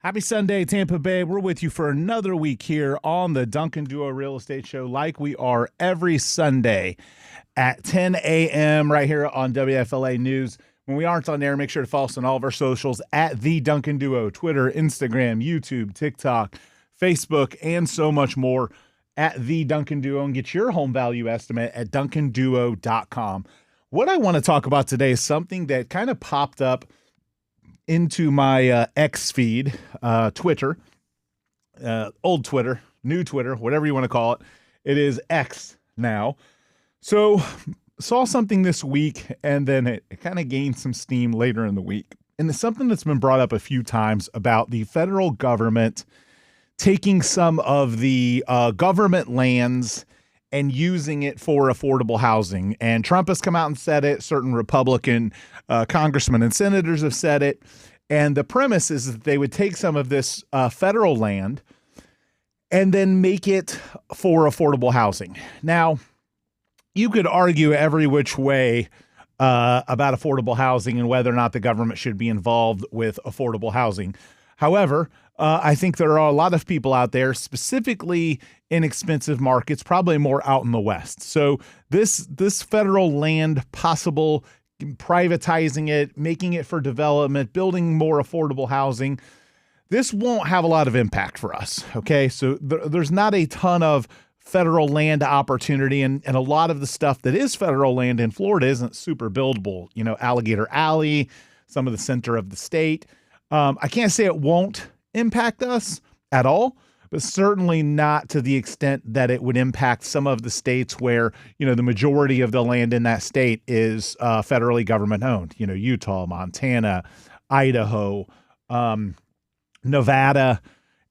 Happy Sunday, Tampa Bay. We're with you for another week here on the Duncan Duo Real Estate Show, like we are every Sunday at 10 a.m. right here on WFLA News. When we aren't on air, make sure to follow us on all of our socials at The Duncan Duo, Twitter, Instagram, YouTube, TikTok, Facebook, and so much more at The Duncan Duo, and get your home value estimate at duncanduo.com. What I want to talk about today is something that kind of popped up into my X feed, Twitter, old Twitter, new Twitter, whatever you want to call it. It is X now. So saw something this week, and then it kind of gained some steam later in the week. And it's something that's been brought up a few times about the federal government taking some of the government lands and using it for affordable housing. And Trump has come out and said it. Certain Republican congressmen and senators have said it. And the premise is that they would take some of this federal land and then make it for affordable housing. Now, you could argue every which way about affordable housing and whether or not the government should be involved with affordable housing. However, I think there are a lot of people out there, specifically in expensive markets, probably more out in the West. So this federal land, possible privatizing it, making it for development, building more affordable housing, this won't have a lot of impact for us. Okay, so there's not a ton of federal land opportunity, and a lot of the stuff that is federal land in Florida isn't super buildable. You know, Alligator Alley, some of the center of the state. I can't say it won't impact us at all, but certainly not to the extent that it would impact some of the states where, you know, the majority of the land in that state is federally government owned. You know, Utah, Montana, Idaho, Nevada,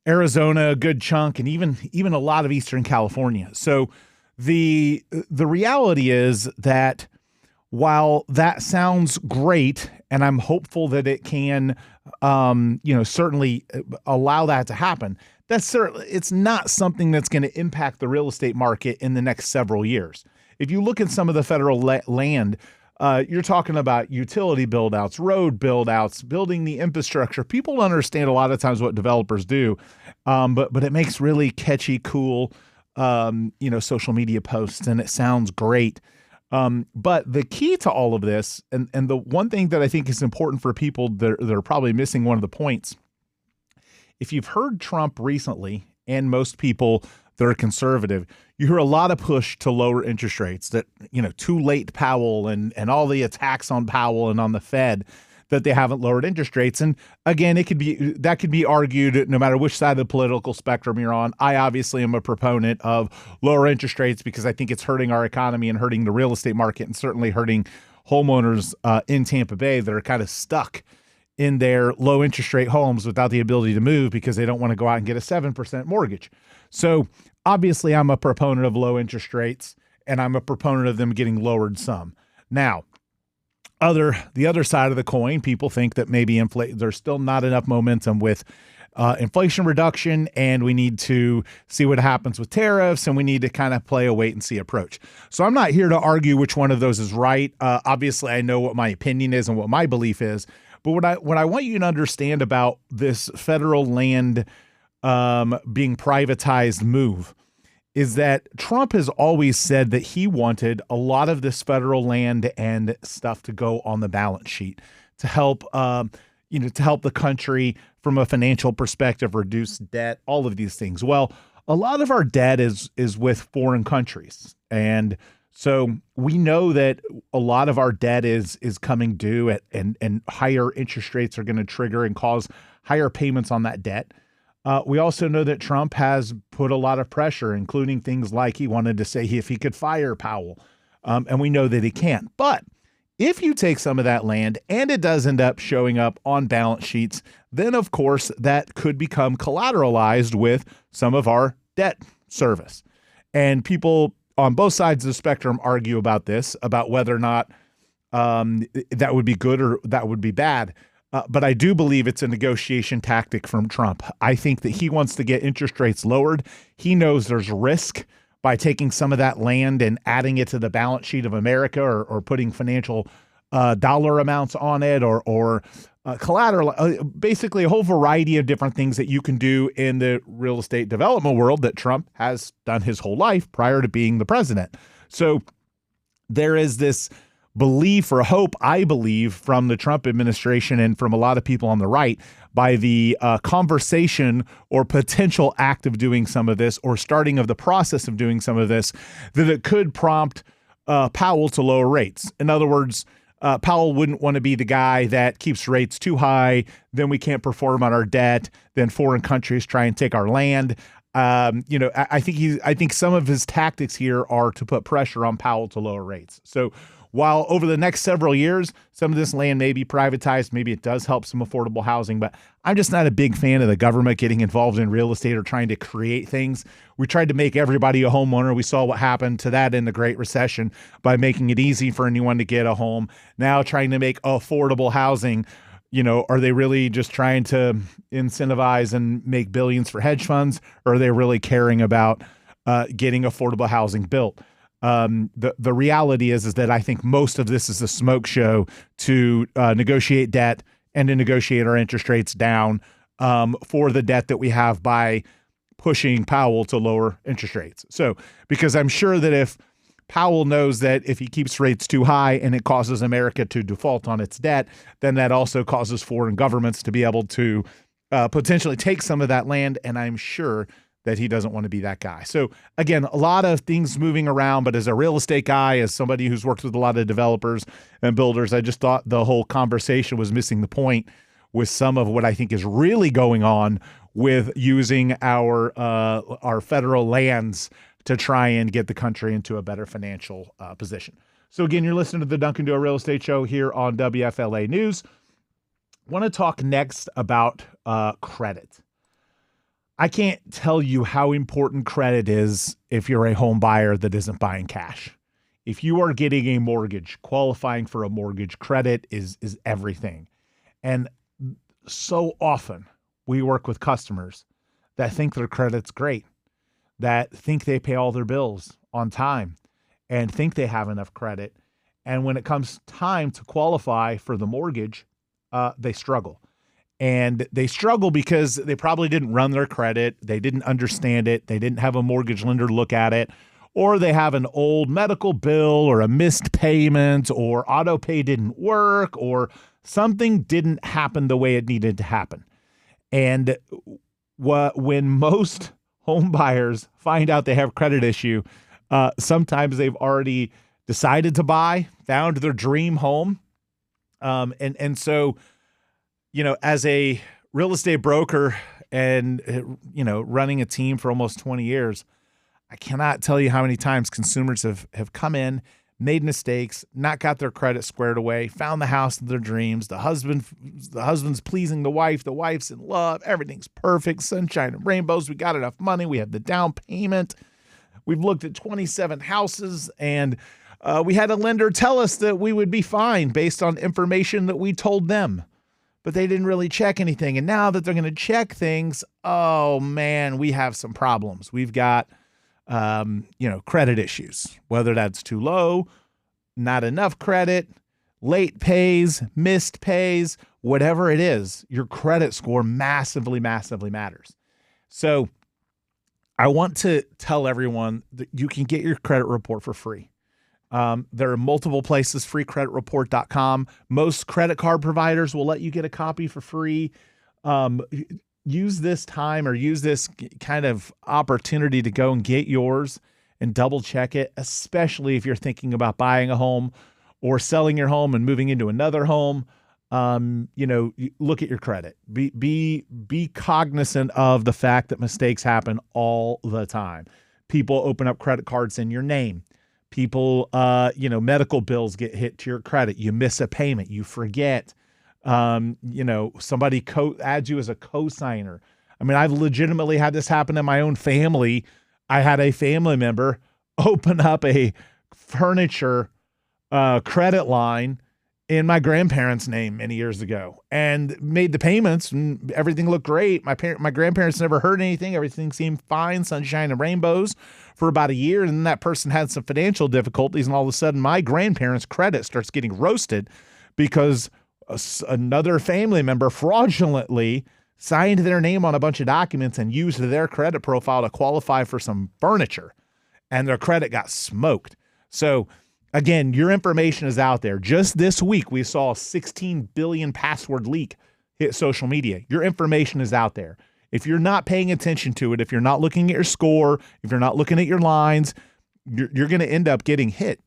Arizona, a good chunk, and even a lot of Eastern California. So the reality is that while that sounds great, and I'm hopeful that it can, certainly allow that to happen, it's not something that's going to impact the real estate market in the next several years. If you look at some of the federal land, you're talking about utility build-outs, road build-outs, building the infrastructure. People don't understand a lot of times what developers do, but it makes really catchy, cool, social media posts, and it sounds great. But the key to all of this, and the one thing that I think is important for people that are probably missing one of the points, if you've heard Trump recently, and most people that are conservative, you hear a lot of push to lower interest rates, that, too late Powell and all the attacks on Powell and on the Fed, that they haven't lowered interest rates. And again, that could be argued no matter which side of the political spectrum you're on. I obviously am a proponent of lower interest rates because I think it's hurting our economy and hurting the real estate market, and certainly hurting homeowners in Tampa Bay that are kind of stuck in their low interest rate homes without the ability to move because they don't want to go out and get a 7% mortgage. So obviously I'm a proponent of low interest rates, and I'm a proponent of them getting lowered some. Now, the other side of the coin, people think that maybe there's still not enough momentum with inflation reduction, and we need to see what happens with tariffs, and we need to kind of play a wait and see approach. So I'm not here to argue which one of those is right. Obviously, I know what my opinion is and what my belief is, but what I want you to understand about this federal land being privatized move is that Trump has always said that he wanted a lot of this federal land and stuff to go on the balance sheet to help, to help the country from a financial perspective, reduce debt, all of these things. Well, a lot of our debt is with foreign countries. And so we know that a lot of our debt is coming due and higher interest rates are going to trigger and cause higher payments on that debt. We also know that Trump has put a lot of pressure, including things like he wanted to say if he could fire Powell, and we know that he can't. But if you take some of that land and it does end up showing up on balance sheets, then of course that could become collateralized with some of our debt service. And people on both sides of the spectrum argue about this, about whether or not that would be good or that would be bad. But I do believe it's a negotiation tactic from Trump. I think that he wants to get interest rates lowered. He knows there's risk by taking some of that land and adding it to the balance sheet of America, or putting financial dollar amounts on it, or collateral, basically a whole variety of different things that you can do in the real estate development world that Trump has done his whole life prior to being the president. So there is this belief or hope, I believe, from the Trump administration and from a lot of people on the right by the conversation or potential act of doing some of this or starting of the process of doing some of this, that it could prompt Powell to lower rates. In other words, Powell wouldn't want to be the guy that keeps rates too high, then we can't perform on our debt, then foreign countries try and take our land. I think some of his tactics here are to put pressure on Powell to lower rates. So while over the next several years, some of this land may be privatized, maybe it does help some affordable housing, but I'm just not a big fan of the government getting involved in real estate or trying to create things. We tried to make everybody a homeowner. We saw what happened to that in the Great Recession by making it easy for anyone to get a home. Now trying to make affordable housing, are they really just trying to incentivize and make billions for hedge funds, or are they really caring about getting affordable housing built? The reality is that I think most of this is a smoke show to negotiate debt and to negotiate our interest rates down for the debt that we have by pushing Powell to lower interest rates. So, because I'm sure that if Powell knows that if he keeps rates too high and it causes America to default on its debt, then that also causes foreign governments to be able to potentially take some of that land. And I'm sure that he doesn't want to be that guy. So again, a lot of things moving around, but as a real estate guy, as somebody who's worked with a lot of developers and builders, I just thought the whole conversation was missing the point with some of what I think is really going on with using our federal lands to try and get the country into a better financial position. So again, you're listening to the Duncan Do a Real Estate Show here on WFLA News. I want to talk next about credit. I can't tell you how important credit is if you're a home buyer that isn't buying cash. If you are getting a mortgage, qualifying for a mortgage, credit is everything. And so often we work with customers that think their credit's great, that think they pay all their bills on time and think they have enough credit. And when it comes time to qualify for the mortgage, they struggle. And they struggle because they probably didn't run their credit. They didn't understand it. They didn't have a mortgage lender look at it. Or they have an old medical bill or a missed payment or auto pay didn't work or something didn't happen the way it needed to happen. And when most home buyers find out they have a credit issue, sometimes they've already decided to buy, found their dream home. So as a real estate broker and, running a team for almost 20 years, I cannot tell you how many times consumers have come in, made mistakes, not got their credit squared away, found the house of their dreams. The husband's pleasing the wife. The wife's in love. Everything's perfect. Sunshine and rainbows. We got enough money. We have the down payment. We've looked at 27 houses and we had a lender tell us that we would be fine based on information that we told them. But they didn't really check anything. And now that they're going to check things, oh man, we have some problems. We've got, credit issues, whether that's too low, not enough credit, late pays, missed pays, whatever it is, your credit score massively, massively matters. So I want to tell everyone that you can get your credit report for free. There are multiple places, freecreditreport.com. Most credit card providers will let you get a copy for free. Use this time or use this kind of opportunity to go and get yours and double check it, especially if you're thinking about buying a home or selling your home and moving into another home. Look at your credit. Be cognizant of the fact that mistakes happen all the time. People open up credit cards in your name. People, medical bills get hit to your credit. You miss a payment. You forget. Somebody adds you as a co-signer. I mean, I've legitimately had this happen in my own family. I had a family member open up a furniture credit line in my grandparents' name many years ago and made the payments and everything looked great. My grandparents never heard anything. Everything seemed fine, sunshine and rainbows for about a year. And then that person had some financial difficulties. And all of a sudden my grandparents' credit starts getting roasted because another family member fraudulently signed their name on a bunch of documents and used their credit profile to qualify for some furniture, and their credit got smoked. So again, your information is out there. Just this week, we saw a 16 billion password leak hit social media. Your information is out there. If you're not paying attention to it, if you're not looking at your score, if you're not looking at your lines, you're going to end up getting hit.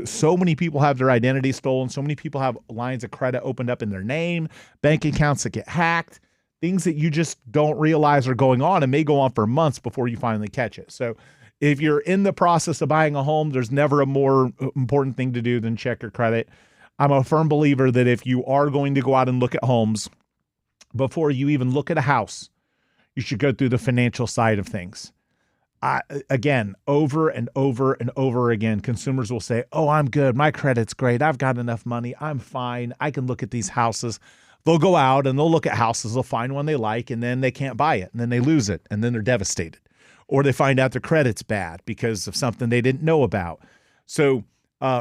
So many people have their identity stolen. So many people have lines of credit opened up in their name, bank accounts that get hacked, things that you just don't realize are going on and may go on for months before you finally catch it. So if you're in the process of buying a home, there's never a more important thing to do than check your credit. I'm a firm believer that if you are going to go out and look at homes, before you even look at a house, you should go through the financial side of things. Again, over and over and over again, consumers will say, oh, I'm good. My credit's great. I've got enough money. I'm fine. I can look at these houses. They'll go out and they'll look at houses. They'll find one they like, and then they can't buy it. And then they lose it. And then they're devastated. Or they find out their credit's bad because of something they didn't know about. So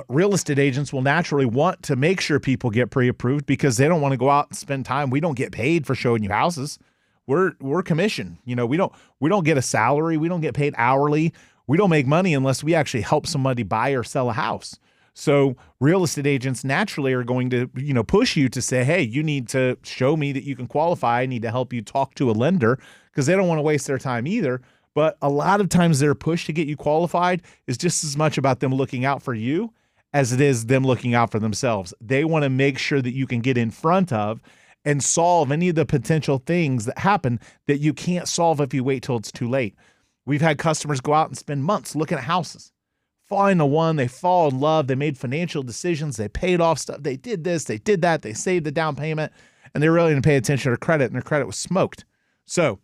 real estate agents will naturally want to make sure people get pre-approved because they don't want to go out and spend time. We don't get paid for showing you houses. We're commission. We don't get a salary. We don't get paid hourly. We don't make money unless we actually help somebody buy or sell a house. So real estate agents naturally are going to, push you to say, hey, you need to show me that you can qualify. I need to help you talk to a lender because they don't want to waste their time either. But a lot of times their push to get you qualified is just as much about them looking out for you as it is them looking out for themselves. They want to make sure that you can get in front of and solve any of the potential things that happen that you can't solve if you wait till it's too late. We've had customers go out and spend months looking at houses, find the one, they fall in love, they made financial decisions, they paid off stuff, they did this, they did that, they saved the down payment, and they really didn't pay attention to their credit, and their credit was smoked. So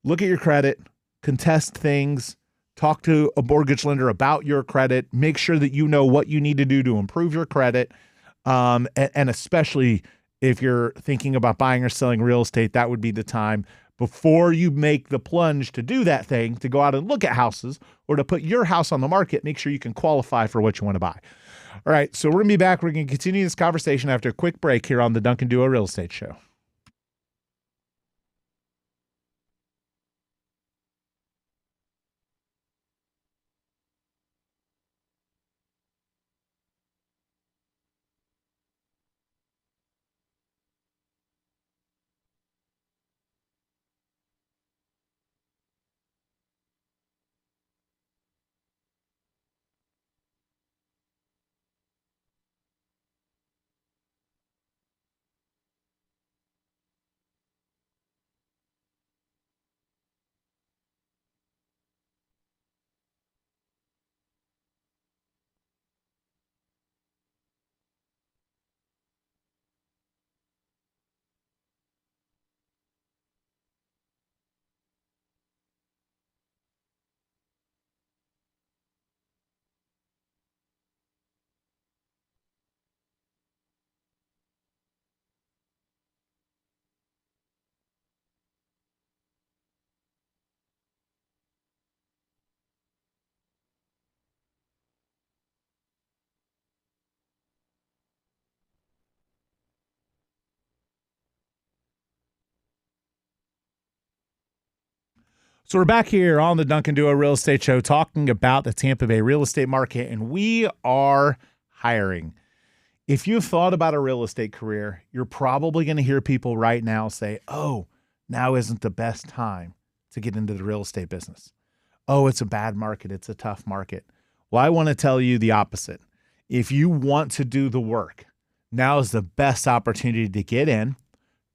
look at your credit, contest things, talk to a mortgage lender about your credit, make sure that you know what you need to do to improve your credit, and especially if you're thinking about buying or selling real estate, that would be the time before you make the plunge to do that thing, to go out and look at houses or to put your house on the market. Make sure you can qualify for what you want to buy. All right, so we're going to be back. We're going to continue this conversation after a quick break here on the Duncan Duo Real Estate Show. So we're back here on the Duncan Duo Real Estate Show talking about the Tampa Bay real estate market, and we are hiring. If you've thought about a real estate career, you're probably going to hear people right now say, oh, now isn't the best time to get into the real estate business. Oh, it's a bad market. It's a tough market. Well, I want to tell you the opposite. If you want to do the work, now is the best opportunity to get in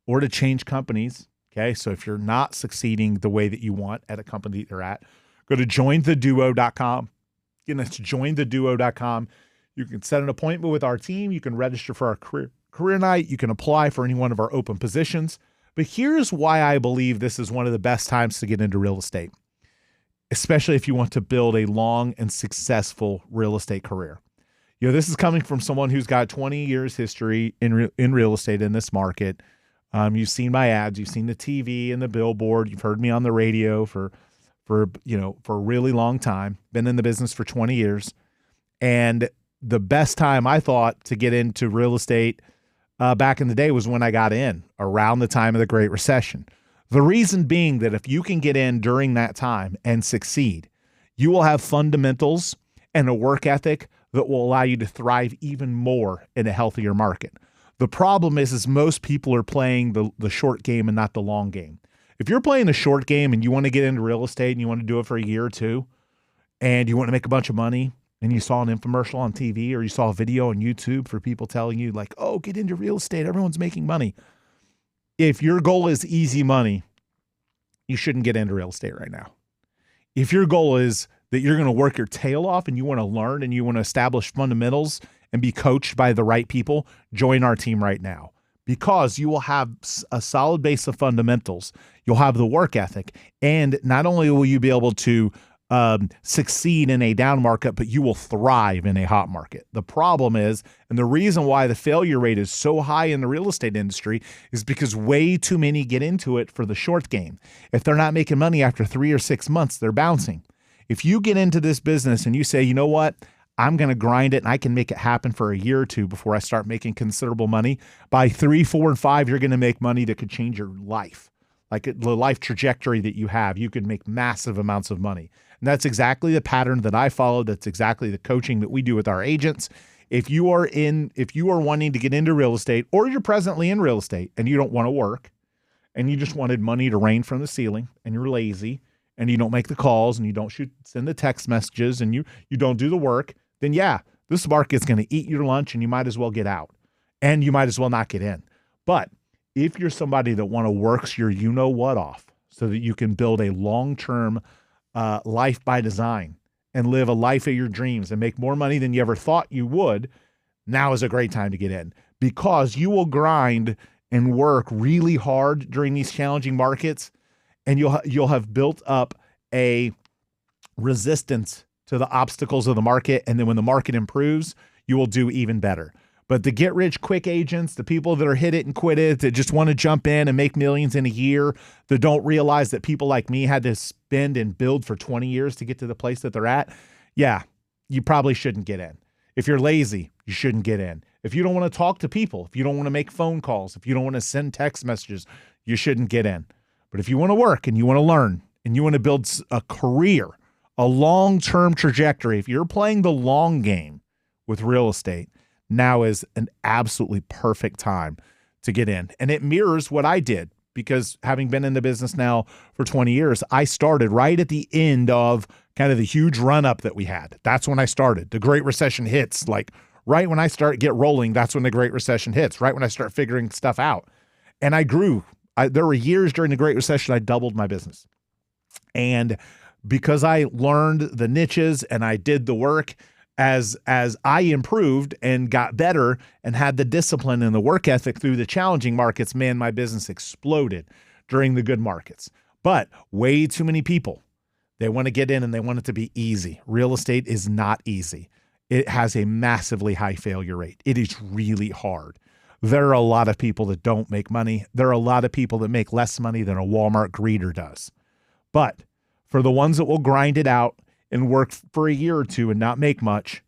or to change companies. Okay, so if you're not succeeding the way that you want at a company that you're at, go to jointheduo.com. Again, that's jointheduo.com. You can set an appointment with our team. You can register for our career night. You can apply for any one of our open positions. But here's why I believe this is one of the best times to get into real estate, especially if you want to build a long and successful real estate career. This is coming from someone who's got 20 years history in real estate in this market. You've seen my ads, you've seen the TV and the billboard, you've heard me on the radio for a really long time, been in the business for 20 years. And the best time I thought to get into real estate back in the day was when I got in around the time of the Great Recession. The reason being that if you can get in during that time and succeed, you will have fundamentals and a work ethic that will allow you to thrive even more in a healthier market. The problem is most people are playing the short game and not the long game. If you're playing the short game and you want to get into real estate and you want to do it for a year or two and you want to make a bunch of money and you saw an infomercial on TV or you saw a video on YouTube for people telling you like, oh, get into real estate, everyone's making money. If your goal is easy money, you shouldn't get into real estate right now. If your goal is that you're going to work your tail off and you want to learn and you want to establish fundamentals and be coached by the right people, join our team right now, because you will have a solid base of fundamentals. You'll have the work ethic, and not only will you be able to succeed in a down market, but you will thrive in a hot market. The problem is, and the reason why the failure rate is so high in the real estate industry is because way too many get into it for the short game. If they're not making money after 3 or 6 months, they're bouncing. If you get into this business and you say, you know what, I'm going to grind it and I can make it happen for a year or two before I start making considerable money, by 3, 4, and 5, you're going to make money that could change your life. Like the life trajectory that you have, you could make massive amounts of money. And that's exactly the pattern that I follow. That's exactly the coaching that we do with our agents. If you are wanting to get into real estate, or you're presently in real estate and you don't want to work and you just wanted money to rain from the ceiling and you're lazy and you don't make the calls and you don't send the text messages and you don't do the work, then yeah, this market's going to eat your lunch and you might as well get out and you might as well not get in. But if you're somebody that want to work your you-know-what off so that you can build a long-term life by design and live a life of your dreams and make more money than you ever thought you would, now is a great time to get in, because you will grind and work really hard during these challenging markets, and you'll have built up a resistance to the obstacles of the market. And then when the market improves, you will do even better. But the get rich quick agents, the people that are hit it and quit it, that just want to jump in and make millions in a year, that don't realize that people like me had to spend and build for 20 years to get to the place that they're at, yeah, you probably shouldn't get in. If you're lazy, you shouldn't get in. If you don't want to talk to people, if you don't want to make phone calls, if you don't want to send text messages, you shouldn't get in. But if you want to work and you want to learn and you want to build a career, a long-term trajectory, if you're playing the long game with real estate, now is an absolutely perfect time to get in. And it mirrors what I did, because having been in the business now for 20 years, I started right at the end of kind of the huge run-up that we had. That's when I started. The Great Recession hits, like right when I get rolling, that's when the Great Recession hits, right when I start figuring stuff out. And I grew. There were years during the Great Recession I doubled my business. And because I learned the niches and I did the work, as I improved and got better and had the discipline and the work ethic through the challenging markets, man, my business exploded during the good markets. But way too many people, they want to get in and they want it to be easy. Real estate is not easy. It has a massively high failure rate. It is really hard. There are a lot of people that don't make money. There are a lot of people that make less money than a Walmart greeter does. But for the ones that will grind it out and work for a year or two and not make much,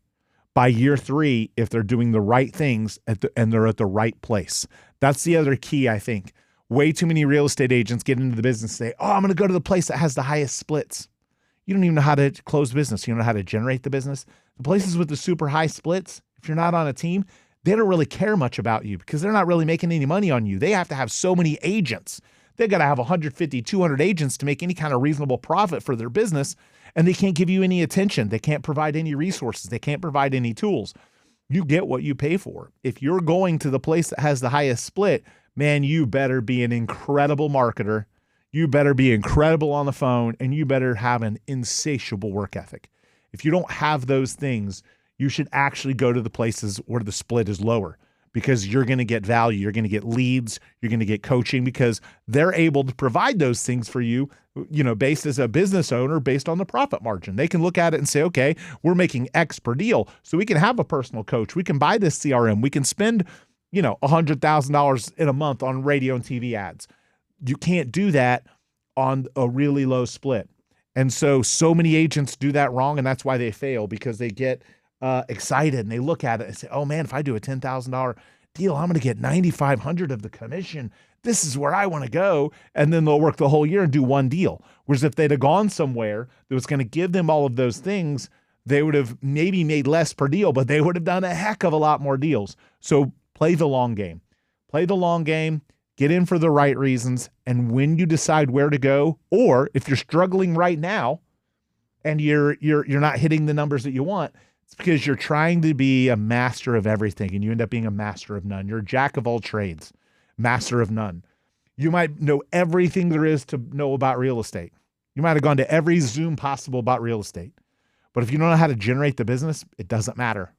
by year 3, if they're doing the right things and they're at the right place. That's the other key, I think. Way too many real estate agents get into the business and say, oh, I'm going to go to the place that has the highest splits. You don't even know how to close business. You don't know how to generate the business. The places with the super high splits, if you're not on a team, they don't really care much about you because they're not really making any money on you. They have to have so many agents. They got to have 150, 200 agents to make any kind of reasonable profit for their business. And they can't give you any attention. They can't provide any resources. They can't provide any tools. You get what you pay for. If you're going to the place that has the highest split, man, you better be an incredible marketer. You better be incredible on the phone, and you better have an insatiable work ethic. If you don't have those things, you should actually go to the places where the split is lower, because you're going to get value. You're going to get leads. You're going to get coaching because they're able to provide those things for you, based as a business owner, based on the profit margin. They can look at it and say, okay, we're making X per deal. So we can have a personal coach. We can buy this CRM. We can spend, $100,000 in a month on radio and TV ads. You can't do that on a really low split. And so many agents do that wrong. And that's why they fail, because they get excited and they look at it and say, oh man, if I do a $10,000 deal. I'm going to get 9,500 of the commission. This is where I want to go. And then they'll work the whole year and do one deal. Whereas if they'd have gone somewhere that was going to give them all of those things, they would have maybe made less per deal, but they would have done a heck of a lot more deals. So play the long game. Play the long game. Get in for the right reasons. And when you decide where to go, or if you're struggling right now and you're not hitting the numbers that you want, it's because you're trying to be a master of everything and you end up being a master of none. You're a jack of all trades, master of none. You might know everything there is to know about real estate. You might have gone to every Zoom possible about real estate. But if you don't know how to generate the business, it doesn't matter.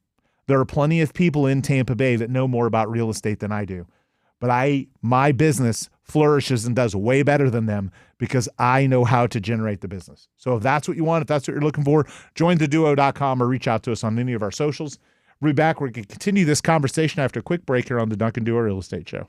There are plenty of people in Tampa Bay that know more about real estate than I do. But my business flourishes and does way better than them because I know how to generate the business. So if that's what you want, if that's what you're looking for, join theduo.com or reach out to us on any of our socials. We'll be back. We're going to continue this conversation after a quick break here on the Duncan Duo Real Estate Show.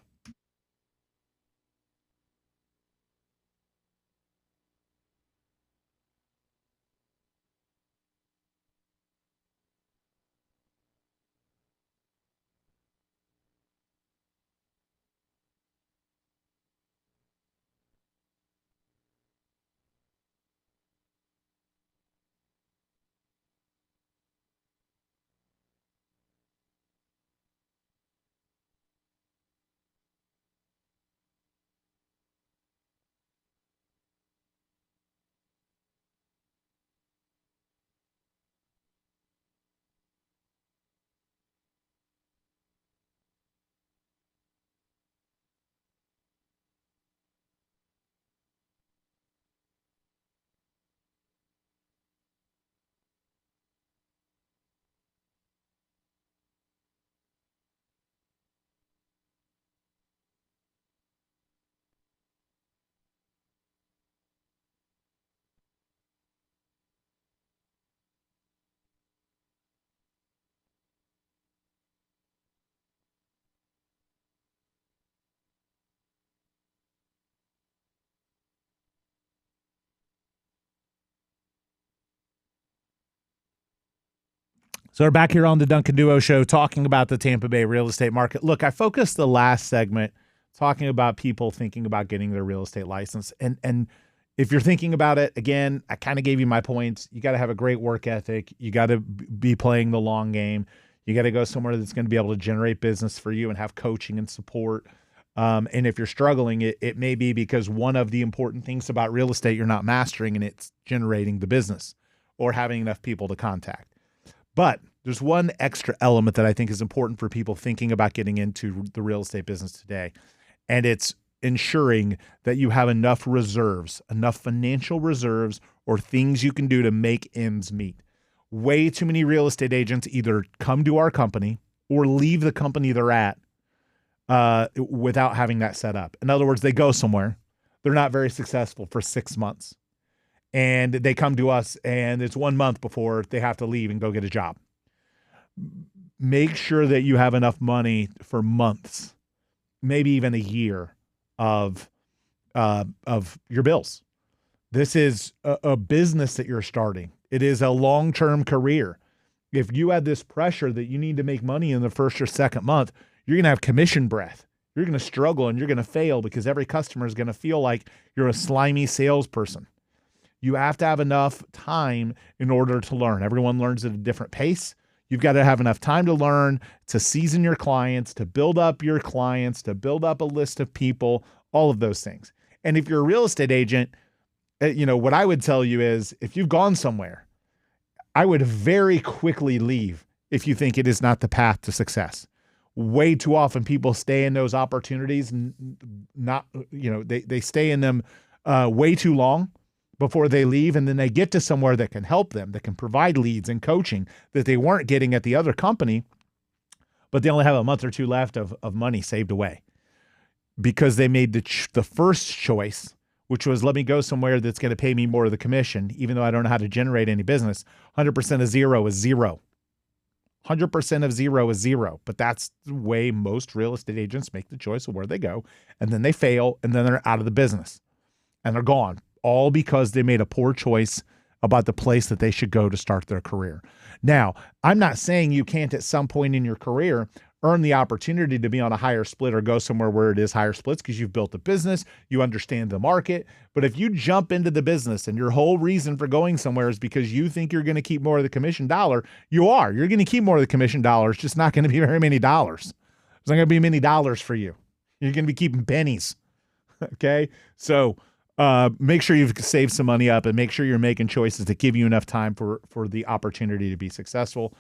So we're back here on the Duncan Duo Show talking about the Tampa Bay real estate market. Look, I focused the last segment talking about people thinking about getting their real estate license. And if you're thinking about it, again, I kind of gave you my points. You got to have a great work ethic. You got to be playing the long game. You got to go somewhere that's going to be able to generate business for you and have coaching and support. And if you're struggling, it may be because one of the important things about real estate you're not mastering, and it's generating the business or having enough people to contact. But there's one extra element that I think is important for people thinking about getting into the real estate business today, and it's ensuring that you have enough reserves, enough financial reserves or things you can do to make ends meet. Way too many real estate agents either come to our company or leave the company they're at without having that set up. In other words, they go somewhere, they're not very successful for 6 months. And they come to us and it's 1 month before they have to leave and go get a job. Make sure that you have enough money for months, maybe even a year of your bills. This is a business that you're starting. It is a long-term career. If you had this pressure that you need to make money in the first or second month, you're going to have commission breath. You're going to struggle and you're going to fail because every customer is going to feel like you're a slimy salesperson. You have to have enough time in order to learn. Everyone learns at a different pace. You've got to have enough time to learn, to season your clients, to build up your clients, to build up a list of people, all of those things. And if you're a real estate agent, what I would tell you is if you've gone somewhere, I would very quickly leave if you think it is not the path to success. Way too often people stay in those opportunities, they stay in them way too long before they leave, and then they get to somewhere that can help them, that can provide leads and coaching that they weren't getting at the other company, but they only have a month or two left of money saved away because they made the first choice, which was let me go somewhere that's going to pay me more of the commission, even though I don't know how to generate any business. 100% of zero is zero. 100% of zero is zero, but that's the way most real estate agents make the choice of where they go, and then they fail, and then they're out of the business, and they're gone, all because they made a poor choice about the place that they should go to start their career. Now, I'm not saying you can't at some point in your career earn the opportunity to be on a higher split or go somewhere where it is higher splits because you've built a business, you understand the market. But if you jump into the business and your whole reason for going somewhere is because you think you're going to keep more of the commission dollar, you're going to keep more of the commission dollars, just not going to be very many dollars. There's not going to be many dollars for you. You're going to be keeping pennies. Okay. So make sure you've saved some money up and make sure you're making choices that give you enough time for the opportunity to be successful.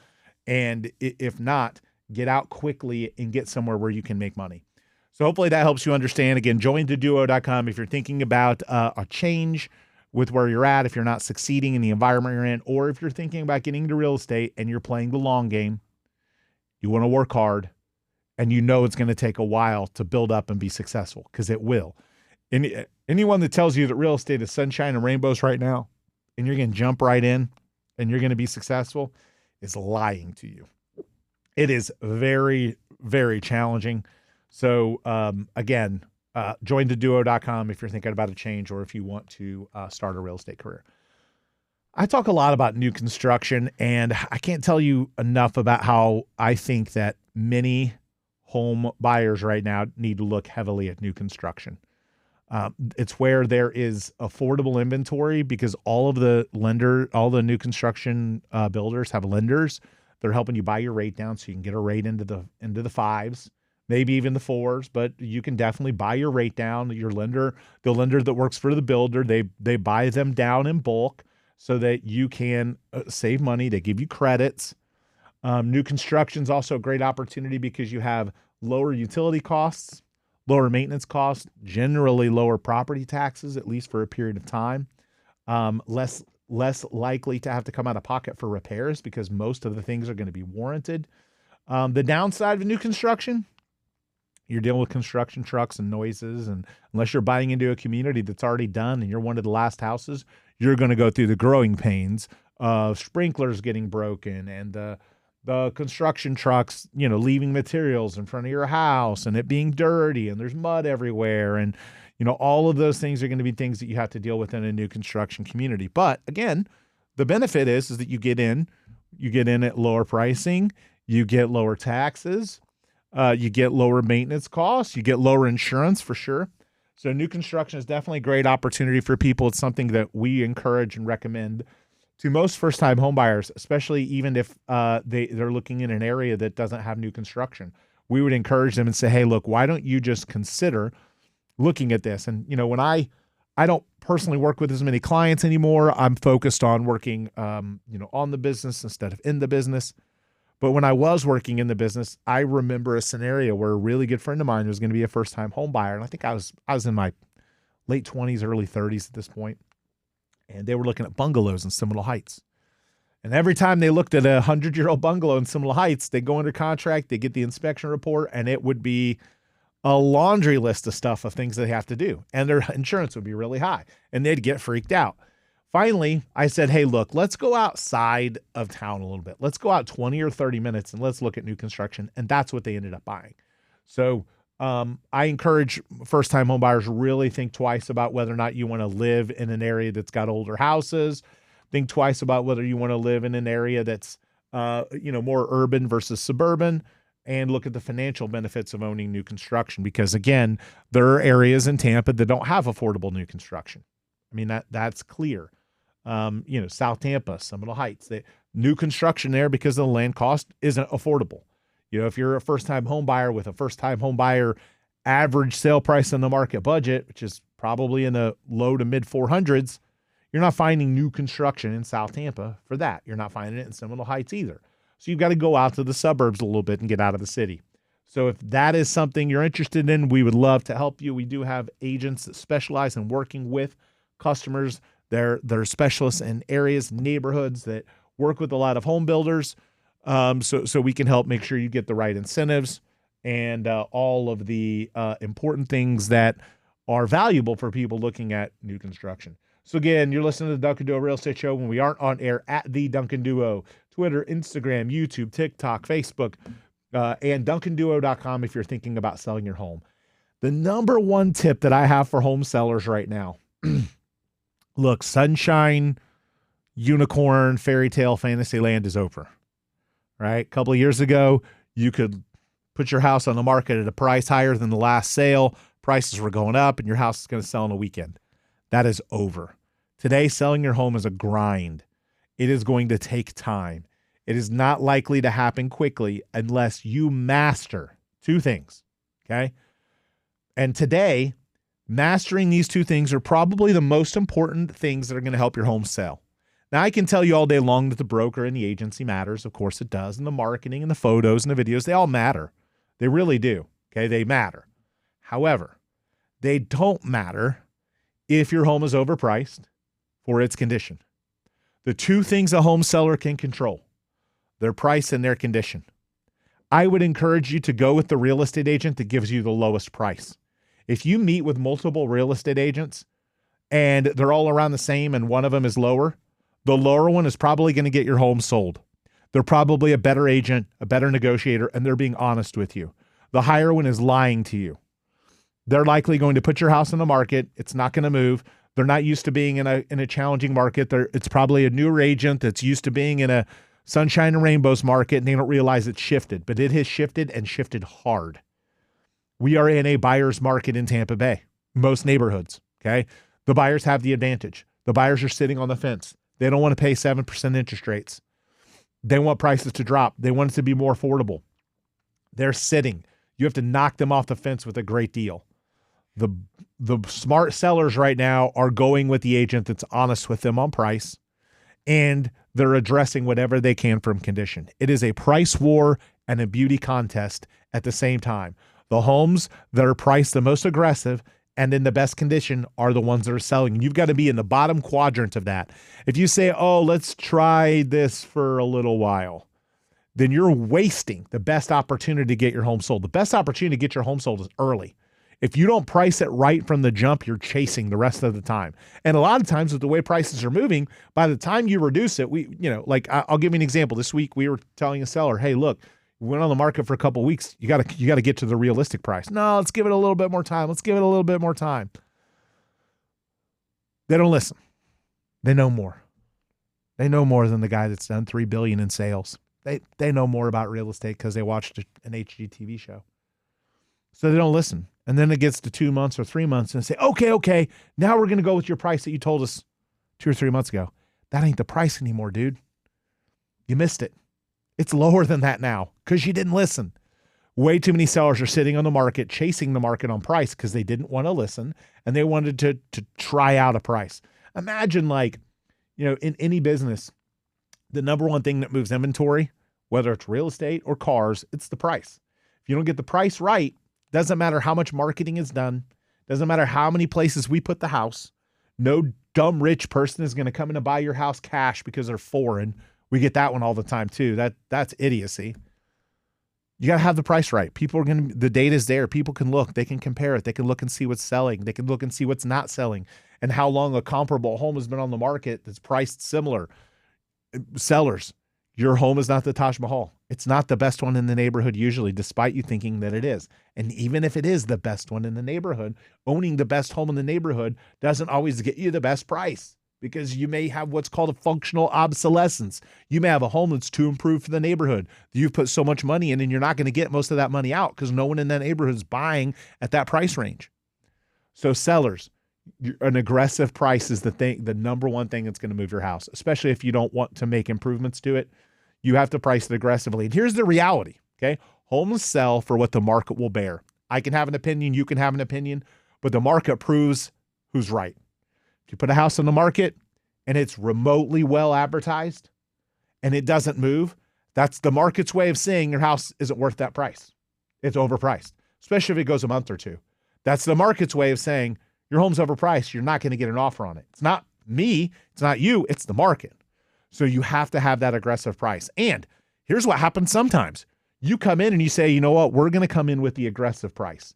And if not, get out quickly and get somewhere where you can make money. So hopefully that helps you understand. Again, jointheduo.com if you're thinking about a change with where you're at, if you're not succeeding in the environment you're in, or if you're thinking about getting into real estate and you're playing the long game, you want to work hard, and you know it's going to take a while to build up and be successful, because it will. Anyone that tells you that real estate is sunshine and rainbows right now, and you're going to jump right in and you're going to be successful, is lying to you. It is very, very challenging. So again, jointheduo.com if you're thinking about a change or if you want to start a real estate career. I talk a lot about new construction, and I can't tell you enough about how I think that many home buyers right now need to look heavily at new construction. It's where there is affordable inventory, because all the new construction builders have lenders. They're helping you buy your rate down so you can get a rate into the fives, maybe even the fours, but you can definitely buy your rate down. The lender that works for the builder, they buy them down in bulk so that you can save money. They give you credits. New construction is also a great opportunity because you have lower utility costs, lower maintenance costs, generally lower property taxes, at least for a period of time. Less likely to have to come out of pocket for repairs because most of the things are going to be warranted. The downside of new construction, you're dealing with construction trucks and noises, and unless you're buying into a community that's already done and you're one of the last houses, you're going to go through the growing pains of sprinklers getting broken and the construction trucks, leaving materials in front of your house and it being dirty and there's mud everywhere. And, all of those things are going to be things that you have to deal with in a new construction community. But again, the benefit is that you get in at lower pricing, you get lower taxes, you get lower maintenance costs, you get lower insurance for sure. So new construction is definitely a great opportunity for people. It's something that we encourage and recommend to most first-time homebuyers, especially even if they're looking in an area that doesn't have new construction. We would encourage them and say, hey, look, why don't you just consider looking at this? And, when I don't personally work with as many clients anymore, I'm focused on working, on the business instead of in the business. But when I was working in the business, I remember a scenario where a really good friend of mine was going to be a first-time home buyer. And I think I was in my late 20s, early 30s at this point. And they were looking at bungalows in Seminole Heights. And every time they looked at a 100-year-old bungalow in Seminole Heights, they go under contract, they get the inspection report, and it would be a laundry list of stuff of things they have to do. And their insurance would be really high. And they'd get freaked out. Finally, I said, hey, look, let's go outside of town a little bit. Let's go out 20 or 30 minutes and let's look at new construction. And that's what they ended up buying. So I encourage first-time home buyers really think twice about whether or not you want to live in an area that's got older houses. Think twice about whether you want to live in an area that's more urban versus suburban, and look at the financial benefits of owning new construction, because again, there are areas in Tampa that don't have affordable new construction. I mean, that's clear. South Tampa, Seminole Heights, new construction there because the land cost isn't affordable. If you're a first-time home buyer with a first-time home buyer average sale price in the market budget, which is probably in the low to mid 400s, you're not finding new construction in South Tampa for that. You're not finding it in Seminole Heights either. So you've got to go out to the suburbs a little bit and get out of the city. So if that is something you're interested in, we would love to help you. We do have agents that specialize in working with customers. They're specialists in areas, neighborhoods that work with a lot of home builders. So we can help make sure you get the right incentives and all of the important things that are valuable for people looking at new construction. So again, you're listening to the Duncan Duo Real Estate Show when we aren't on air at the Duncan Duo, Twitter, Instagram, YouTube, TikTok, Facebook, and DuncanDuo.com if you're thinking about selling your home. The number one tip that I have for home sellers right now, look, sunshine, unicorn, fairy tale, fantasy land is over. Right? A couple of years ago, you could put your house on the market at a price higher than the last sale. Prices were going up and your house is going to sell in a weekend. That is over. Today, selling your home is a grind. It is going to take time. It is not likely to happen quickly unless you master two things, okay? And today, mastering these two things are probably the most important things that are going to help your home sell. Now, I can tell you all day long that the broker and the agency matters. Of course it does. And the marketing and the photos and the videos, they all matter. They really do, okay? They matter. However, they don't matter if your home is overpriced for its condition. The two things a home seller can control, their price and their condition. I would encourage you to go with the real estate agent that gives you the lowest price. If you meet with multiple real estate agents and they're all around the same and one of them is lower, the lower one is probably going to get your home sold. They're probably a better agent, a better negotiator, and they're being honest with you. The higher one is lying to you. They're likely going to put your house on the market. It's not going to move. They're not used to being in a challenging market. It's probably a newer agent that's used to being in a sunshine and rainbows market, and they don't realize it's shifted. But it has shifted and shifted hard. We are in a buyer's market in Tampa Bay, most neighborhoods, okay? The buyers have the advantage. The buyers are sitting on the fence. They don't want to pay 7% interest rates. They want prices to drop. They want it to be more affordable. They're sitting. You have to knock them off the fence with a great deal. The smart sellers right now are going with the agent that's honest with them on price, and they're addressing whatever they can from condition. It is a price war and a beauty contest at the same time. The homes that are priced the most aggressive and in the best condition are the ones that are selling. You've got to be in the bottom quadrant of that. If you say, oh, let's try this for a little while, then you're wasting the best opportunity to get your home sold. The best opportunity to get your home sold is early. If you don't price it right from the jump, you're chasing the rest of the time. And a lot of times with the way prices are moving, by the time you reduce it, I'll give you an example. This week we were telling a seller, hey, look, we went on the market for a couple of weeks. You got to get to the realistic price. No, let's give it a little bit more time. Let's give it a little bit more time. They don't listen. They know more. They know more than the guy that's done $3 billion in sales. They know more about real estate because they watched an HGTV show. So they don't listen. And then it gets to 2 months or 3 months and they say, okay, now we're going to go with your price that you told us 2 or 3 months ago. That ain't the price anymore, dude. You missed it. It's lower than that now because you didn't listen. Way too many sellers are sitting on the market, chasing the market on price because they didn't want to listen and they wanted to try out a price. Imagine in any business, the number one thing that moves inventory, whether it's real estate or cars, it's the price. If you don't get the price right, doesn't matter how much marketing is done. Doesn't matter how many places we put the house. No dumb rich person is going to come in and buy your house cash because they're foreign. We get that one all the time too. That's idiocy. You got to have the price right. The data's there. People can look. They can compare it. They can look and see what's selling. They can look and see what's not selling and how long a comparable home has been on the market that's priced similar. Sellers, your home is not the Taj Mahal. It's not the best one in the neighborhood usually, despite you thinking that it is. And even if it is the best one in the neighborhood, owning the best home in the neighborhood doesn't always get you the best price because you may have what's called a functional obsolescence. You may have a home that's too improved for the neighborhood. You've put so much money in and you're not going to get most of that money out because no one in that neighborhood is buying at that price range. So sellers, an aggressive price is the number one thing that's going to move your house, especially if you don't want to make improvements to it. You have to price it aggressively. And here's the reality, okay? Homes sell for what the market will bear. I can have an opinion, you can have an opinion, but the market proves who's right. If you put a house on the market and it's remotely well advertised and it doesn't move, that's the market's way of saying your house isn't worth that price. It's overpriced, especially if it goes a month or two. That's the market's way of saying your home's overpriced. You're not going to get an offer on it. It's not me. It's not you. It's the market. So you have to have that aggressive price. And here's what happens sometimes. You come in and you say, you know what, we're going to come in with the aggressive price.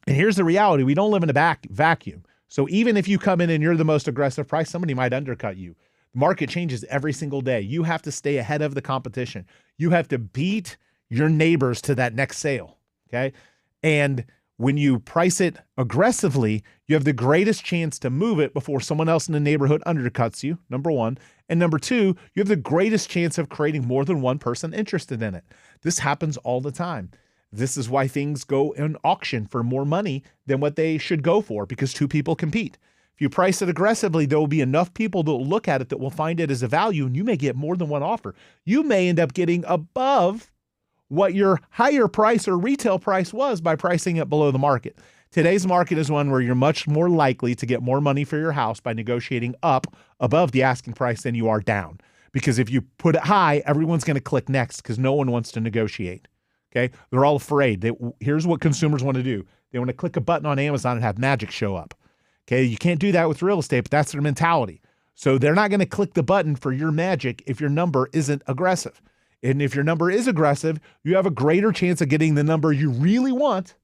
And here's the reality. We don't live in a vacuum. So even if you come in and you're the most aggressive price, somebody might undercut you. The market changes every single day. You have to stay ahead of the competition. You have to beat your neighbors to that next sale, okay? And When you price it aggressively, you have the greatest chance to move it before someone else in the neighborhood undercuts you, number one. And number two, you have the greatest chance of creating more than one person interested in it. This happens all the time. This is why things go in auction for more money than what they should go for, because two people compete. If you price it aggressively, there will be enough people that will look at it that will find it as a value, and you may get more than one offer. You may end up getting above what your higher price or retail price was by pricing it below the market. Today's market is one where you're much more likely to get more money for your house by negotiating up above the asking price than you are down. Because if you put it high, everyone's going to click next because no one wants to negotiate. Okay? They're all afraid. Here's what consumers want to do. They want to click a button on Amazon and have magic show up. Okay? You can't do that with real estate, but that's their mentality. So they're not going to click the button for your magic if your number isn't aggressive. And if your number is aggressive, you have a greater chance of getting the number you really want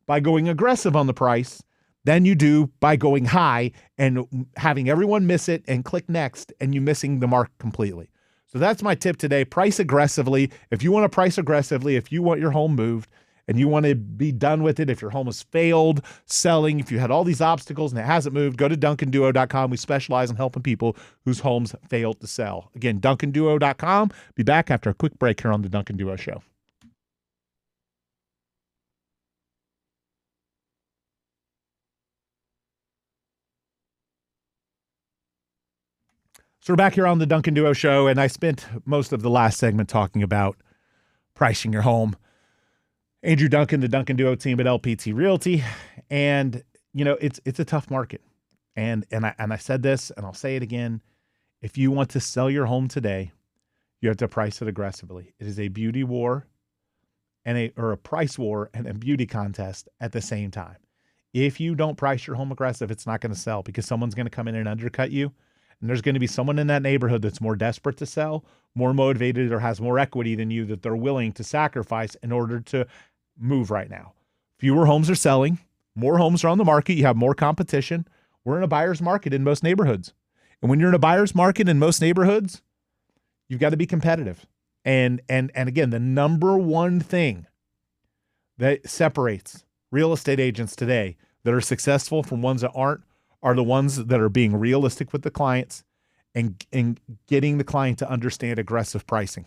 by going aggressive on the price than you do by going high and having everyone miss it and click next and you missing the mark completely. So that's my tip today. Price aggressively. If you want to price aggressively, if you want your home moved and you want to be done with it, if your home has failed selling, if you had all these obstacles and it hasn't moved, go to DuncanDuo.com. We specialize in helping people whose homes failed to sell. Again, DuncanDuo.com. Be back after a quick break here on the Duncan Duo Show. So we're back here on the Duncan Duo Show, and I spent most of the last segment talking about pricing your home. Andrew Duncan, the Duncan Duo team at LPT Realty, and it's a tough market. And I said this, and I'll say it again: if you want to sell your home today, you have to price it aggressively. It is a beauty war, and a price war and a beauty contest at the same time. If you don't price your home aggressive, it's not going to sell because someone's going to come in and undercut you. And there's going to be someone in that neighborhood that's more desperate to sell, more motivated, or has more equity than you that they're willing to sacrifice in order to move right now. Fewer homes are selling. More homes are on the market. You have more competition. We're in a buyer's market in most neighborhoods. And when you're in a buyer's market in most neighborhoods, you've got to be competitive. And again, the number one thing that separates real estate agents today that are successful from ones that aren't are the ones that are being realistic with the clients and getting the client to understand aggressive pricing.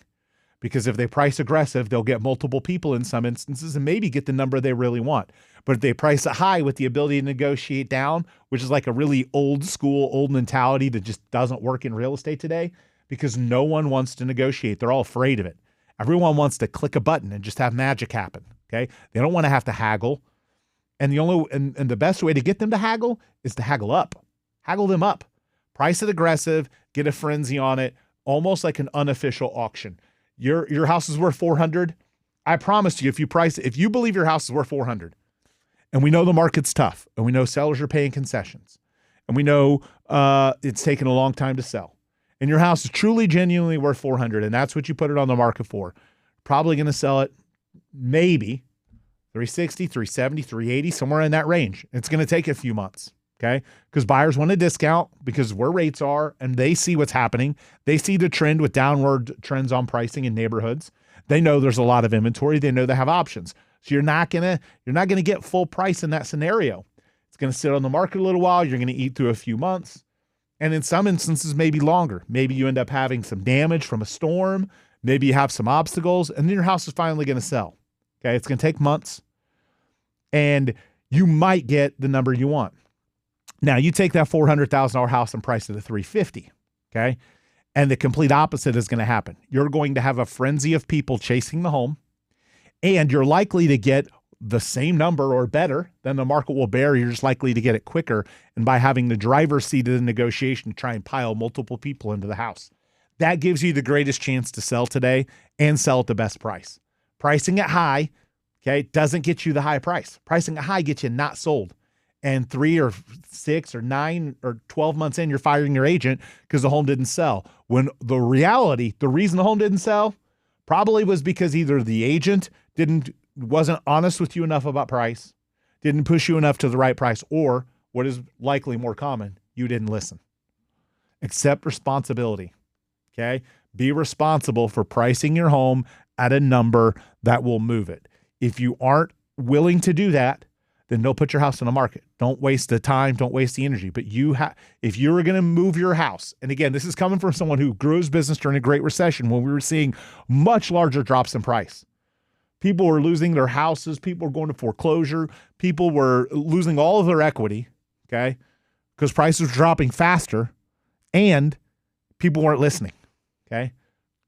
Because if they price aggressive, they'll get multiple people in some instances and maybe get the number they really want. But if they price it high with the ability to negotiate down, which is like a really old school, old mentality that just doesn't work in real estate today, because no one wants to negotiate. They're all afraid of it. Everyone wants to click a button and just have magic happen. Okay? They don't want to have to haggle. And the best way to get them to haggle is to haggle up. Haggle them up. Price it aggressive, get a frenzy on it, almost like an unofficial auction. Your house is worth $400. I promise you, if you believe your house is worth $400, and we know the market's tough, and we know sellers are paying concessions, and we know it's taken a long time to sell, and your house is truly, genuinely worth $400, and that's what you put it on the market for, probably going to sell it maybe $360, $370, $380, somewhere in that range. It's going to take a few months, okay? Because buyers want a discount because where rates are and they see what's happening. They see the trend with downward trends on pricing in neighborhoods. They know there's a lot of inventory. They know they have options. So you're not going to get full price in that scenario. It's going to sit on the market a little while. You're going to eat through a few months. And in some instances, maybe longer. Maybe you end up having some damage from a storm. Maybe you have some obstacles, and then your house is finally going to sell. Okay, it's going to take months, and you might get the number you want. Now, you take that $400,000 house and price it at $350,000, okay? And the complete opposite is going to happen. You're going to have a frenzy of people chasing the home, and you're likely to get the same number or better than the market will bear. You're just likely to get it quicker, and by having the driver's seat of the negotiation to try and pile multiple people into the house. That gives you the greatest chance to sell today and sell at the best price. Pricing it high, okay, doesn't get you the high price. Pricing it high gets you not sold. And 3 or 6 or 9 or 12 months in, you're firing your agent because the home didn't sell. When the reality, the reason the home didn't sell probably was because either the agent wasn't honest with you enough about price, didn't push you enough to the right price, or what is likely more common, you didn't listen. Accept responsibility, okay? Be responsible for pricing your home at a number that will move it. If you aren't willing to do that, then don't put your house on the market. Don't waste the time. Don't waste the energy. But if you were going to move your house, and again, this is coming from someone who grew his business during a Great Recession when we were seeing much larger drops in price. People were losing their houses. People were going to foreclosure. People were losing all of their equity, okay, because prices were dropping faster and people weren't listening, okay?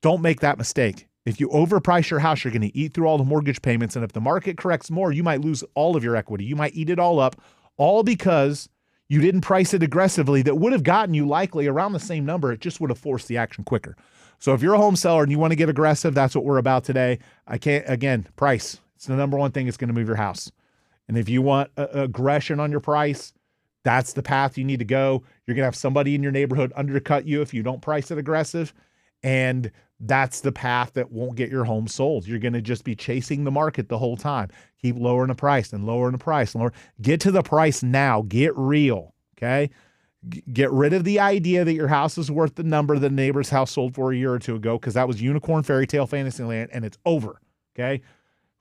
Don't make that mistake. If you overprice your house, you're going to eat through all the mortgage payments. And if the market corrects more, you might lose all of your equity. You might eat it all up, all because you didn't price it aggressively. That would have gotten you likely around the same number. It just would have forced the action quicker. So if you're a home seller and you want to get aggressive, that's what we're about today. Price. It's the number one thing that's going to move your house. And if you want aggression on your price, that's the path you need to go. You're going to have somebody in your neighborhood undercut you if you don't price it aggressive. And that's the path that won't get your home sold. You're going to just be chasing the market the whole time. Keep lowering the price and lowering the price. Get to the price now. Get real, okay? Get rid of the idea that your house is worth the number the neighbor's house sold for a year or two ago, because that was unicorn fairy tale fantasy land, and it's over, okay?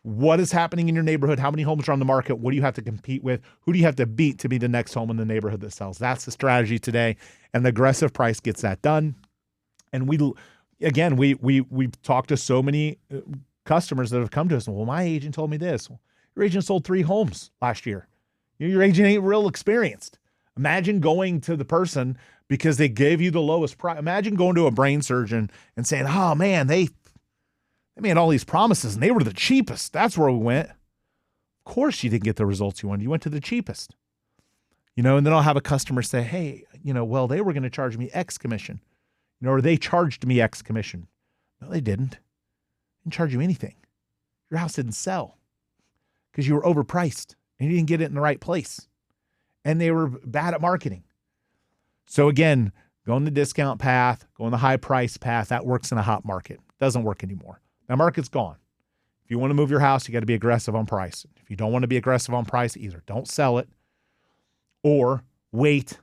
What is happening in your neighborhood? How many homes are on the market? What do you have to compete with? Who do you have to beat to be the next home in the neighborhood that sells? That's the strategy today, and the aggressive price gets that done. And we've talked to so many customers that have come to us. Well, my agent told me this. Well, your agent sold 3 homes last year. Your agent ain't real experienced. Imagine going to the person because they gave you the lowest price. Imagine going to a brain surgeon and saying, oh man, they made all these promises and they were the cheapest. That's where we went. Of course you didn't get the results you wanted. You went to the cheapest. And then I'll have a customer say, hey, well, they were going to charge me X commission. Or they charged me X commission. No, they didn't. They didn't charge you anything. Your house didn't sell because you were overpriced and you didn't get it in the right place. And they were bad at marketing. So again, go on the discount path, go on the high price path. That works in a hot market. Doesn't work anymore. That market's gone. If you want to move your house, you got to be aggressive on price. If you don't want to be aggressive on price, either don't sell it or wait,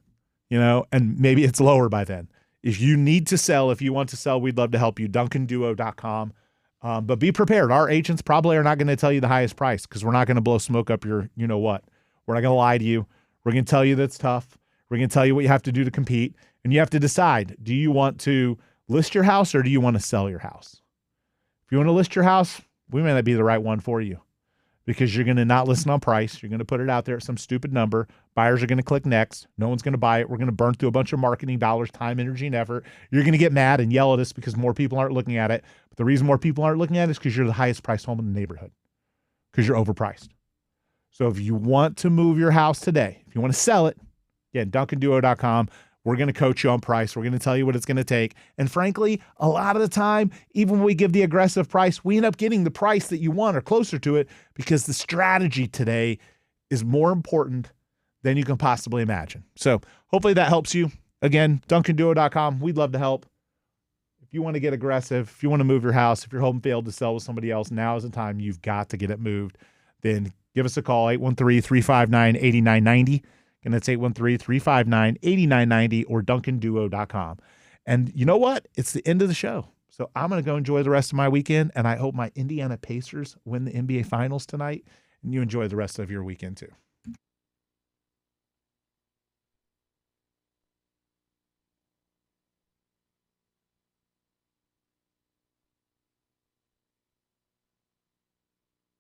and maybe it's lower by then. If you need to sell, if you want to sell, we'd love to help you. DuncanDuo.com. But be prepared. Our agents probably are not going to tell you the highest price because we're not going to blow smoke up your what. We're not going to lie to you. We're going to tell you that's tough. We're going to tell you what you have to do to compete. And you have to decide, do you want to list your house or do you want to sell your house? If you want to list your house, we may not be the right one for you because you're going to not listen on price. You're going to put it out there at some stupid number. Buyers are going to click next. No one's going to buy it. We're going to burn through a bunch of marketing dollars, time, energy, and effort. You're going to get mad and yell at us because more people aren't looking at it. But the reason more people aren't looking at it is because you're the highest priced home in the neighborhood because you're overpriced. So if you want to move your house today, if you want to sell it, again, DuncanDuo.com. We're going to coach you on price. We're going to tell you what it's going to take. And frankly, a lot of the time, even when we give the aggressive price, we end up getting the price that you want or closer to it because the strategy today is more important than you can possibly imagine. So hopefully that helps you. Again, DuncanDuo.com. We'd love to help. If you want to get aggressive, if you want to move your house, if your home failed to sell with somebody else, now is the time. You've got to get it moved. Then give us a call, 813-359-8990. And that's 813-359-8990 or DuncanDuo.com. And you know what? It's the end of the show. So I'm going to go enjoy the rest of my weekend, and I hope my Indiana Pacers win the NBA Finals tonight, and you enjoy the rest of your weekend too.